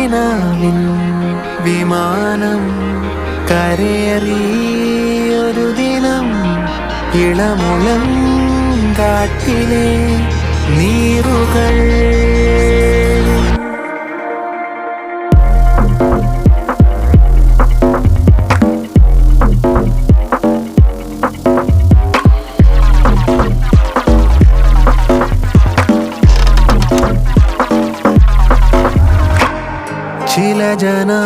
കിനാവിൻ വിമാനം കരയേറിയൊരു ദിനം ഇളമുളം കാട്ടിലെ നീറുകൾ ചില ജനാ